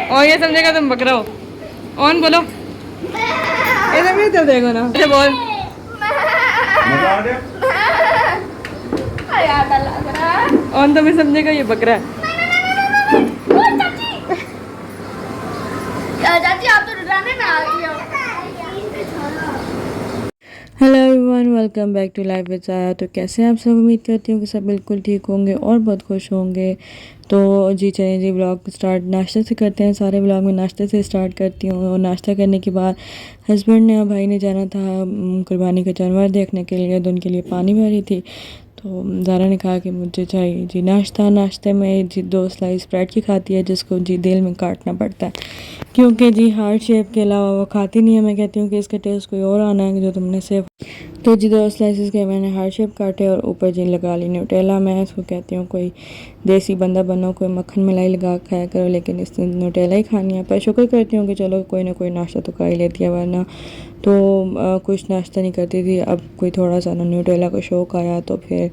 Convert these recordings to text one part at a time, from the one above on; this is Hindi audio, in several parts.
और ये समझेगा तुम बकरा हो। ऑन बोलो, ऐसे भी तो देखो ना, ऐसे बोल। ऑन तो मैं समझेगा ये बकरा है। चाची आप तो डराने में आ गई हो। Hello everyone, welcome back to life with Saya. तो कैसे हैं आप सब? उम्मीद करती हूँ कि सब बिल्कुल ठीक होंगे और बहुत खुश होंगे। तो जी चलिए जी, व्लॉग स्टार्ट नाश्ते से करते हैं। सारे व्लॉग में नाश्ते से स्टार्ट करती हूँ। और नाश्ता करने के बाद हस्बैंड ने और भाई ने जाना था कुर्बानी का जानवर देखने के लिए, तो उनके लिए पानी भरी थी। तो ज़ारा ने कहा कि मुझे चाहिए जी नाश्ता। नाश्ते में जी 2 स्लाइस ब्रेड की खाती है, जिसको जी दिल में काटना पड़ता है, क्योंकि जी हार्ट शेप के अलावा वो खाती नहीं है। मैं कहती हूँ कि इसका टेस्ट कोई और आना है जो तुमने सिर्फ। तो जी 2 स्लाइसेस के मैंने हार्ट शेप काटे और ऊपर जी लगा ली न्यूटेला। मैं इसको कहती हूँ कोई देसी बंदा बनो, कोई मक्खन मलाई लगा खाया करो, लेकिन इसने न्यूटेला ही खानी है। पर शुक्र करती हूँ कि चलो कोई ना कोई नाश्ता तो कर ही लेती है, वरना तो कुछ नाश्ता नहीं करती थी। अब कोई थोड़ा सा ना न्यूटेला का शौक़ आया तो फिर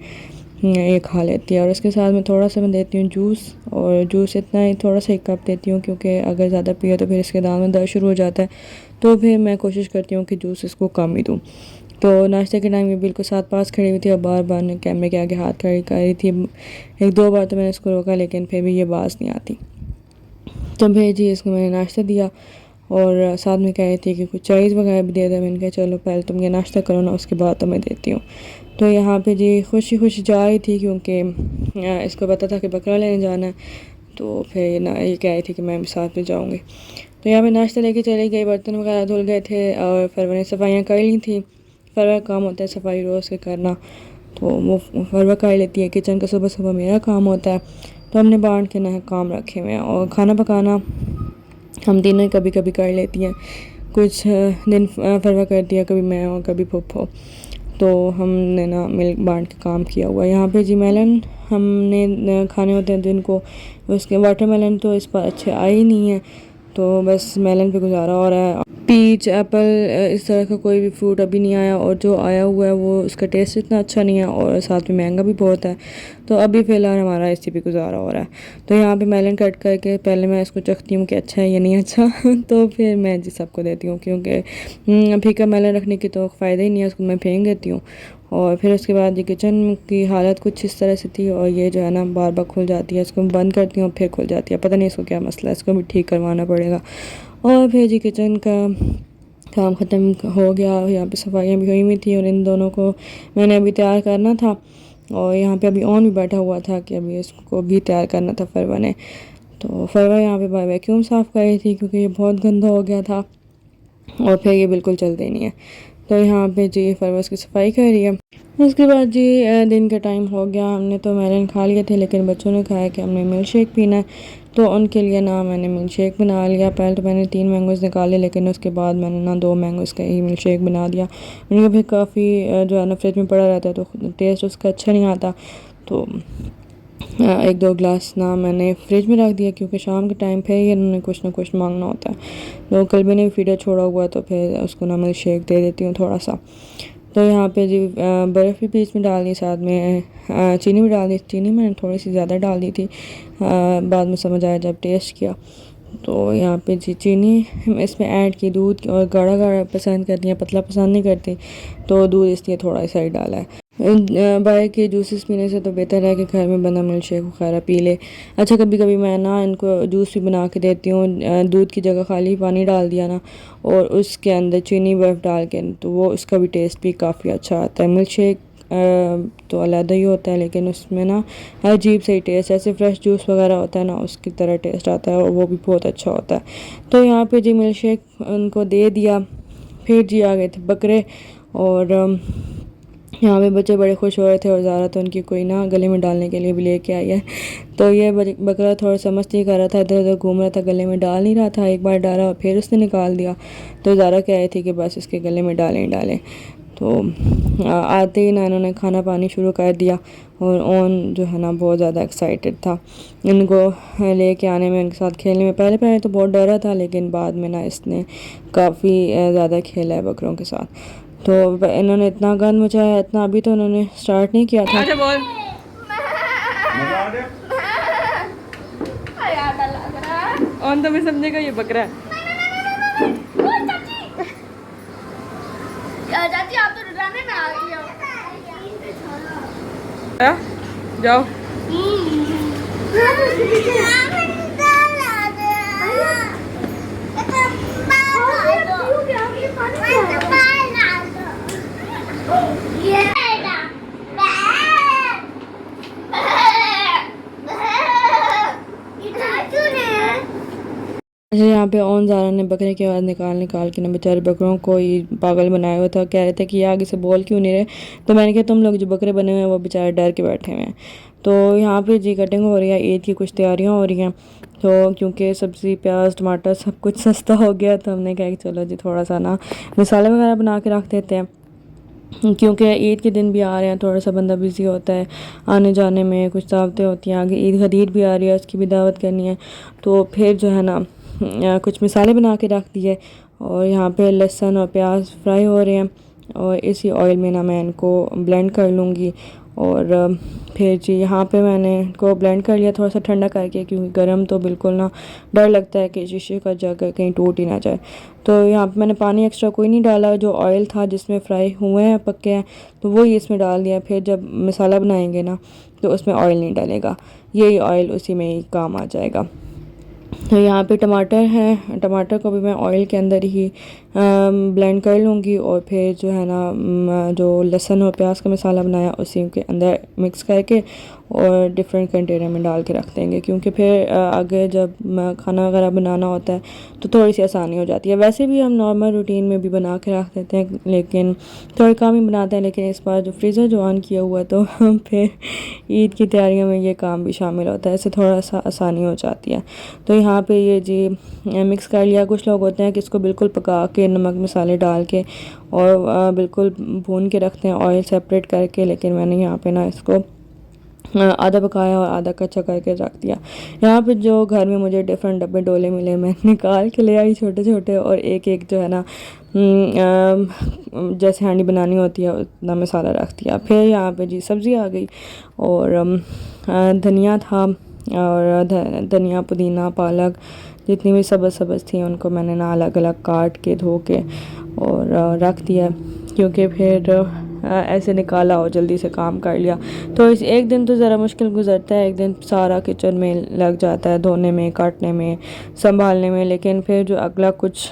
ये खा लेती है। और उसके साथ में थोड़ा सा मैं देती हूँ जूस, और जूस इतना ही थोड़ा सा 1 कप देती हूँ, क्योंकि अगर ज़्यादा पियो तो फिर इसके दांत में दर्द शुरू हो जाता है। तो फिर मैं कोशिश करती हूँ कि जूस इसको कम ही दूँ। तो नाश्ते के टाइम ये बिल्कुल साथ पास खड़ी हुई थी और बार बार कैमरे के आगे हाथ खड़ी कर रही थी। 1-2 बार तो मैंने इसको रोका, लेकिन फिर भी ये बाज नहीं आती। तो भेजी इसको मैंने नाश्ता दिया और साथ में कह रही थी कि कुछ चाइज़ वगैरह भी दे दे। मैंने कहा चलो पहले तुम ये नाश्ता करो ना, उसके बाद तो मैं देती हूँ। तो यहाँ पे जी खुशी खुशी जा रही थी, क्योंकि इसको पता था कि बकरा लेने जाना है। तो फिर ना ये कह रही थी कि मैं भी साथ में जाऊँगी। तो यहाँ पे नाश्ता लेके चली गई, बर्तन वगैरह धुल गए थे और फरवा ने सफाइयाँ कर ली थी। फरवा का काम होता है सफाई रोज़ के करना, तो वो फरवा कर लेती है। किचन का सुबह सुबह मेरा काम होता है, तो हमने बांट के ना काम रखे हुए हैं। और खाना पकाना हम तीनों ही कभी कभी कर लेती हैं। कुछ दिन फरवा करती है, कभी मैं और कभी फुफ्फो। तो हमने ना मिल बांट के काम किया हुआ है। यहाँ पे जी मेलन हमने खाने होते हैं दिन को। उसके वाटरमेलन तो इस बार अच्छे आए ही नहीं है, तो बस मेलन पे गुजारा हो रहा है। पीच एप्पल इस तरह का कोई भी फ्रूट अभी नहीं आया, और जो आया हुआ है वो उसका टेस्ट इतना अच्छा नहीं है और साथ में महंगा भी बहुत है। तो अभी फ़िलहाल हमारा इसी पे गुजारा हो रहा है। तो यहाँ पे मेलन कट करके पहले मैं इसको चखती हूँ कि अच्छा है या नहीं अच्छा तो फिर मैं जी सबको देती हूँ, क्योंकि फीका मेलन रखने की तो फ़ायदा ही नहीं है, उसको मैं फेंक देती हूँ। और फिर उसके बाद ये किचन की हालत कुछ इस तरह से थी, और ये जो है ना बार बार खुल जाती है। इसको बंद करती हूँ फिर खुल जाती है, पता नहीं इसको क्या मसला है, इसको भी ठीक करवाना पड़ेगा। और फिर जी किचन का काम ख़त्म हो गया। यहाँ पे सफाइयाँ भी हुई हुई थी और इन दोनों को मैंने अभी तैयार करना था। और यहाँ पे अभी ऑन भी बैठा हुआ था कि अभी इसको भी तैयार करना था फरवा ने। तो फरवा यहाँ पे वैक्यूम साफ़ कर रही थी, क्योंकि ये बहुत गंदा हो गया था और फिर ये बिल्कुल चलते ही नहीं है। तो यहाँ पे जी फरवा की सफाई कर रही है। उसके बाद जी दिन का टाइम हो गया। हमने तो मेलन खा लिए थे, लेकिन बच्चों ने खाया कि हमने मिल्क शेक पीना है, तो उनके लिए ना मैंने मिल्क शेक बना लिया। पहले तो मैंने 3 मैंगोज़ निकाले, लेकिन उसके बाद मैंने ना 2 मैंगोज़ का ही मिल्क शेक बना दिया। उनका भी काफ़ी जो है ना फ्रिज में पड़ा रहता है, तो टेस्ट उसका अच्छा नहीं आता। तो 1-2 गिलास ना मैंने फ्रिज में रख दिया, क्योंकि शाम के टाइम फिर इन्होंने कुछ ना कुछ मांगना होता है। तो कल भी ने फीडर छोड़ा हुआ, तो फिर उसको ना मिल्क शेक दे देती हूँ थोड़ा सा। तो यहाँ पे जी बर्फ़ भी बीच में डाल दी, साथ में चीनी भी डाल दी। चीनी मैंने थोड़ी सी ज़्यादा डाल दी थी, बाद में समझ आया जब टेस्ट किया। तो यहाँ पे जी चीनी इसमें ऐड की। दूध और गाढ़ा गाढ़ा पसंद करती हैं, पतला पसंद नहीं करती, तो दूध इसलिए थोड़ा सा ही डाला है। बाहर के जूसेस पीने से तो बेहतर है कि घर में बना मिल्क शेक वगैरह पी ले। अच्छा कभी कभी मैं ना इनको जूस भी बना के देती हूँ। दूध की जगह खाली पानी डाल दिया ना, और उसके अंदर चीनी बर्फ़ डाल के, तो वो उसका भी टेस्ट भी काफ़ी अच्छा आता है। मिल्क शेक तो अलग ही होता है, लेकिन उसमें ना अजीब से ही टेस्ट, ऐसे फ्रेश जूस वगैरह होता है ना उसकी तरह टेस्ट आता है, और वो भी बहुत अच्छा होता है। तो यहाँ पे जी मिल्क शेक उनको दे दिया। फिर जी आ गए थे बकरे, और यहाँ पे बच्चे बड़े खुश हो रहे थे, और ज़ारा तो उनकी कोई ना गले में डालने के लिए भी लेके आई है। तो ये बकरा थोड़ा सा मस्ती कर रहा था, इधर उधर घूम रहा था, गले में डाल नहीं रहा था। एक बार डाला और फिर उसने निकाल दिया। तो ज़ारा कह रही थी कि बस इसके गले में डालें ही डालें। तो आते ही ना इन्होंने खाना पानी शुरू कर दिया, और ओन जो है ना बहुत ज़्यादा एक्साइटेड था इनको लेके आने में, इनके साथ खेलने में। पहले पहले तो बहुत डरा था, लेकिन बाद में ना इसने काफ़ी ज़्यादा खेला है बकरों के साथ। तो इन्होंने इतना गंद मचाया, इतना अभी तो इन्होंने स्टार्ट नहीं किया था। अच्छा बोल। कौन तुम्हें समझेगा ये बकरा है। चाची आप तो डराने में आ गई हो। जाओ अच्छा, यहाँ पे ओन ज़ारा ने बकरे की आवाज़ निकाल निकाल के ना बेचारे बकरों को ही पागल बनाया हुआ था। कह रहे थे कि ये आगे से बोल क्यों नहीं रहे। तो मैंने कहा तुम लोग जो बकरे बने हुए हैं वो बेचारे डर के बैठे हुए हैं। तो यहाँ पे जी कटिंग हो रही है, ईद की कुछ तैयारियाँ हो रही हैं। तो क्योंकि सब्ज़ी प्याज टमाटर सब कुछ सस्ता हो गया तो हमने कहा कि चलो जी थोड़ा सा ना मसाले वगैरह बना के रख देते हैं, क्योंकि ईद के दिन भी आ रहे हैं। थोड़ा सा बंदा बिज़ी होता है आने जाने में, कुछ दावतें होती हैं, आगे ईद गदीर भी आ रही है, उसकी भी दावत करनी है। तो फिर जो है ना कुछ मसाले बना के रख दिए। और यहाँ पे लहसुन और प्याज फ्राई हो रहे हैं और इसी ऑयल में ना मैं इनको ब्लेंड कर लूँगी। और फिर जी यहाँ पे मैंने इनको ब्लेंड कर लिया थोड़ा सा ठंडा करके, क्योंकि गर्म तो बिल्कुल ना डर लगता है कि शीशे का जग कहीं टूट ही ना जाए। तो यहाँ पे मैंने पानी एक्स्ट्रा कोई नहीं डाला, जो ऑयल था जिसमें फ्राई हुए हैं पक्के हैं तो वही इसमें डाल दिया। फिर जब मसाला बनाएंगे ना तो उसमें ऑयल नहीं डालेगा, यही ऑयल उसी में ही काम आ जाएगा। तो यहाँ पे टमाटर हैं, टमाटर को भी मैं ऑयल के अंदर ही ब्लेंड कर लूँगी। और फिर जो है ना जो लहसुन और प्याज का मसाला बनाया उसी के अंदर मिक्स करके और डिफरेंट कंटेनर में डाल के रख देंगे, क्योंकि फिर आगे जब खाना वगैरह बनाना होता है तो थोड़ी सी आसानी हो जाती है। वैसे भी हम नॉर्मल रूटीन में भी बना के रख देते हैं, लेकिन थोड़ी कम ही बनाते हैं। लेकिन इस बार जो फ्रीज़र जो ऑन किया हुआ है तो फिर ईद की तैयारियों में ये काम भी शामिल होता है, इससे थोड़ा सा आसानी हो जाती है। तो यहाँ पे ये जी मिक्स कर लिया। कुछ लोग होते हैं कि इसको बिल्कुल पका के नमक मसाले डाल के और बिल्कुल भून के रखते हैं ऑयल सेपरेट करके, लेकिन मैंने यहाँ पे ना इसको आधा पकाया और आधा कच्चा करके रख दिया। यहाँ पे जो घर में मुझे डिफरेंट डब्बे डोले मिले मैं निकाल के ले आई छोटे छोटे, और एक एक जो है ना जैसे हांडी बनानी होती है उतना मसाला रख दिया। फिर यहाँ पे जी सब्ज़ी आ गई और धनिया था और धनिया पुदीना पालक जितनी भी सब्ज़ सब्ज़ थी उनको मैंने ना अलग अलग काट के धो के और रख दिया, क्योंकि फिर ऐसे निकाला और जल्दी से काम कर लिया। तो इस एक दिन तो ज़रा मुश्किल गुजरता है, एक दिन सारा किचन में लग जाता है, धोने में काटने में संभालने में। लेकिन फिर जो अगला कुछ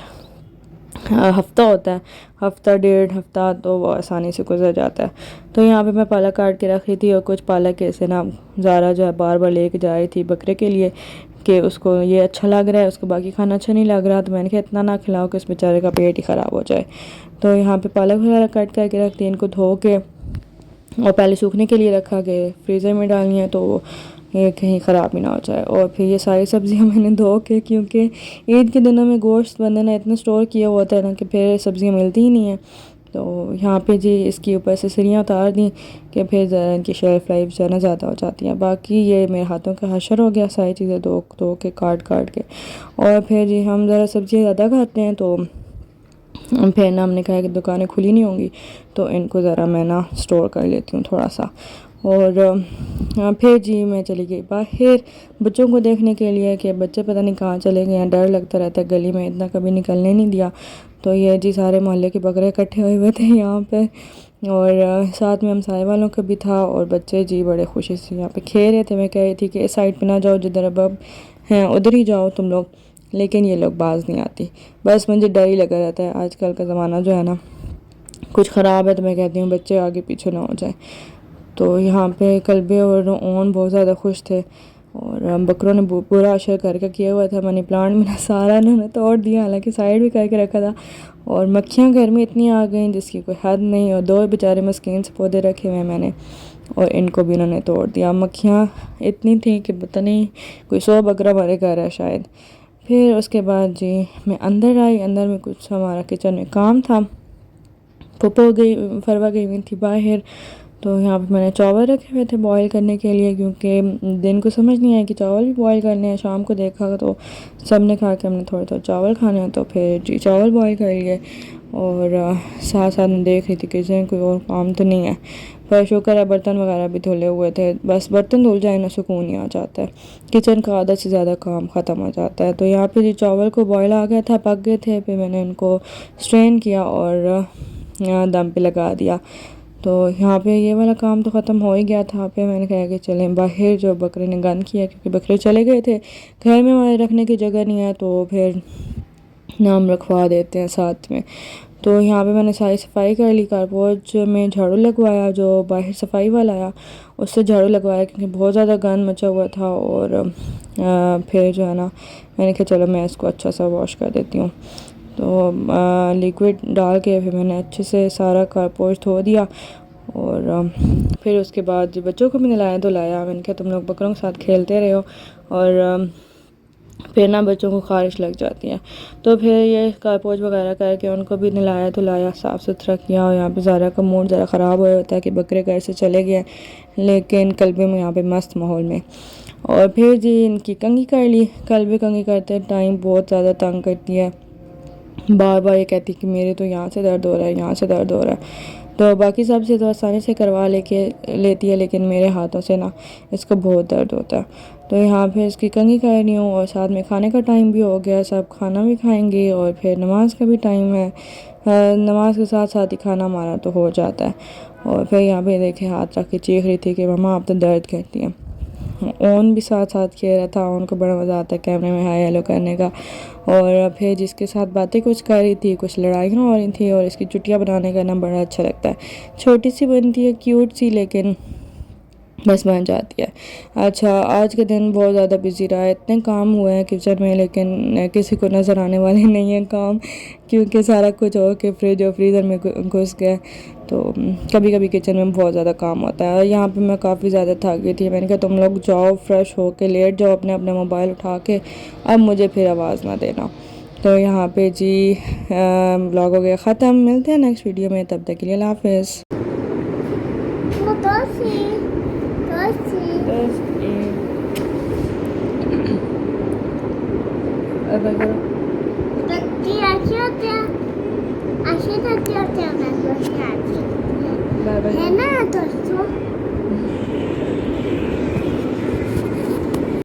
हफ्ता होता है, हफ्ता डेढ़ हफ्ता, तो वो आसानी से गुजर जाता है। तो यहाँ पे मैं पालक काट के रख रही थी और कुछ पालक ऐसे ना ज़ारा जो है बार बार लेके जा रही थी बकरे के लिए कि उसको ये अच्छा लग रहा है, उसको बाकी खाना अच्छा नहीं लग रहा। तो मैंने कहा इतना ना खिलाओ कि उस बेचारे का पेट ही ख़राब हो जाए। तो यहाँ पे पालक वगैरह कट करके रख दी, इनको धो के और पहले सूखने के लिए रखा कि फ्रीज़र में डालनी है तो ये कहीं ख़राब ही ना हो जाए। और फिर ये सारी सब्ज़ियाँ मैंने धो के, क्योंकि ईद के दिनों में गोश्त बंदे ने इतना स्टोर किया हुआ होता है ना कि फिर सब्ज़ियाँ मिलती ही नहीं हैं। तो यहाँ पे जी इसके ऊपर से सरियाँ उतार दी कि फिर ज़रा इनकी शेल्फ लाइफ जो है ना ज़्यादा हो जाती है। बाकी ये मेरे हाथों का हशर हो गया, सारी चीज़ें धो धो के काट काट के। और फिर जी हम ज़रा सब्ज़ियाँ ज़्यादा खाते हैं तो फिर ना हमने कहा कि दुकानें खुली नहीं होंगी तो इनको ज़रा मैं ना स्टोर कर लेती हूँ थोड़ा सा। और फिर जी मैं चली गई बाहर बच्चों को देखने के लिए कि बच्चे पता नहीं कहाँ चले गए हैं। डर लगता रहता है, गली में इतना कभी निकलने नहीं दिया। तो ये जी सारे मोहल्ले के बकरे इकट्ठे हुए थे यहाँ पे, और साथ में हमसाए वालों का भी था। और बच्चे जी बड़े खुशी से यहाँ पे खेल रहे थे। मैं कह रही थी कि इस साइड पे ना जाओ, जिधर अब हैं उधर ही जाओ तुम लोग, लेकिन ये लोग बाज नहीं आती। बस मुझे डर ही लगा रहता है। आजकल का ज़माना जो है ना कुछ ख़राब है, तो मैं कहती हूँ बच्चे आगे पीछे ना हो जाए। तो यहाँ पे कल्बे और ओन बहुत ज़्यादा खुश थे, और बकरों ने पूरा असर करके किया हुआ था। मनी प्लांट मैंने सारा इन्होंने तोड़ दिया, हालांकि साइड भी करके रखा था। और मक्खियाँ घर में इतनी आ गई जिसकी कोई हद नहीं। और दो बेचारे मस्कीन से पौधे रखे हुए मैंने, और इनको भी इन्होंने तोड़ दिया। मक्खियाँ इतनी थी कि पता नहीं कोई 100 बकरा हमारे घर है शायद। फिर उसके बाद जी मैं अंदर आई। अंदर में कुछ हमारा किचन में काम था। पप्पो गई फरवा गई हुई थी बाहर। तो यहाँ पे मैंने चावल रखे हुए थे बॉईल करने के लिए, क्योंकि दिन को समझ नहीं आया कि चावल भी बॉईल करने हैं। शाम को देखा तो सब ने कहा कि हमने थोड़े थोड़े चावल खाने हैं, तो फिर जी चावल बॉईल कर लिए। और साथ साथ में देख रही थी किचन कोई और काम तो नहीं है। पर शुक्र है बर्तन वगैरह भी धुले हुए थे। बस बर्तन धुल जाए ना सुकून ही आ जाता है, किचन का आधा से ज़्यादा काम ख़त्म हो जाता है। तो यहाँ पे जी चावल को बॉयल आ गया था, पक गए थे, फिर मैंने इनको स्ट्रेन किया और दम पे लगा दिया। तो यहाँ पे ये वाला काम तो ख़त्म हो ही गया था। फिर मैंने कहा कि चलें बाहर, जो बकरे ने गंद किया क्योंकि बकरे चले गए थे, घर में हमारे रखने की जगह नहीं है, तो फिर नाम रखवा देते हैं साथ में। तो यहाँ पे मैंने सारी सफाई कर ली, कारपोच में झाड़ू लगवाया, जो बाहर सफाई वाला आया उससे झाड़ू लगवाया क्योंकि बहुत ज़्यादा गंद मचा हुआ था। और फिर जो है ना मैंने कहा चलो मैं इसको अच्छा सा वॉश कर देती हूँ। तो लिक्विड डाल के फिर मैंने अच्छे से सारा कारपोच धो दिया। और फिर उसके बाद जो बच्चों को भी नहलाया धुलाया। मैंने कहा तुम लोग बकरों के साथ खेलते रहे हो और फिर ना बच्चों को ख़ारिश लग जाती है। तो फिर ये कारपोच वगैरह करके उनको भी नहलाया धुलाया, साफ़ सुथरा किया। और यहाँ पे ज़ारा का मूड ज़रा ख़राब हो होता है कि बकरे घर से चले गए, लेकिन कल्बे में यहाँ पे मस्त माहौल में। और फिर जी इनकी कंघी कर ली। कल्बे कंघी करते टाइम बहुत ज़्यादा तंग करती है, बार बार ये कहती कि मेरे तो यहाँ से दर्द हो रहा है, यहाँ से दर्द हो रहा है। तो बाकी सब से तो आसानी से करवा लेती है, लेकिन मेरे हाथों से ना इसको बहुत दर्द होता है। तो यहाँ पे इसकी कंघी कर रही हूँ और साथ में खाने का टाइम भी हो गया, सब खाना भी खाएंगे और फिर नमाज का भी टाइम है। नमाज के साथ साथ ही खाना हमारा तो हो जाता है। और फिर यहाँ पे देखे हाथ रख के चीख रही थी कि मम्मा आप तो दर्द करती हैं। ओन भी साथ साथ खेल रहा था, ओन को बड़ा मज़ा आता है कैमरे में हाय हेलो करने का। और फिर जिसके साथ बातें कुछ कर रही थी, कुछ लड़ाइयाँ हो रही थी। और इसकी चुटियाँ बनाने का ना बड़ा अच्छा लगता है, छोटी सी बनती है क्यूट सी, लेकिन बस बन जाती है। अच्छा आज के दिन बहुत ज़्यादा बिजी रहा है, इतने काम हुए हैं किचन में, लेकिन किसी को नज़र आने वाले नहीं है काम, क्योंकि सारा कुछ हो के फ्रिज और फ्रीज़र में घुस गया। तो कभी कभी किचन में बहुत ज़्यादा काम होता है। यहाँ पे मैं काफ़ी ज़्यादा थक गई थी। मैंने कहा तुम लोग जाओ फ्रेश हो के लेट जाओ अपने अपने मोबाइल उठा के, अब मुझे फिर आवाज़ ना देना। तो यहाँ पे जी ब्लॉग हो गया ख़त्म। मिलते हैं नेक्स्ट वीडियो में, तब तक के लिए अल्लाह हाफ़िज़। है ना दोस्तों।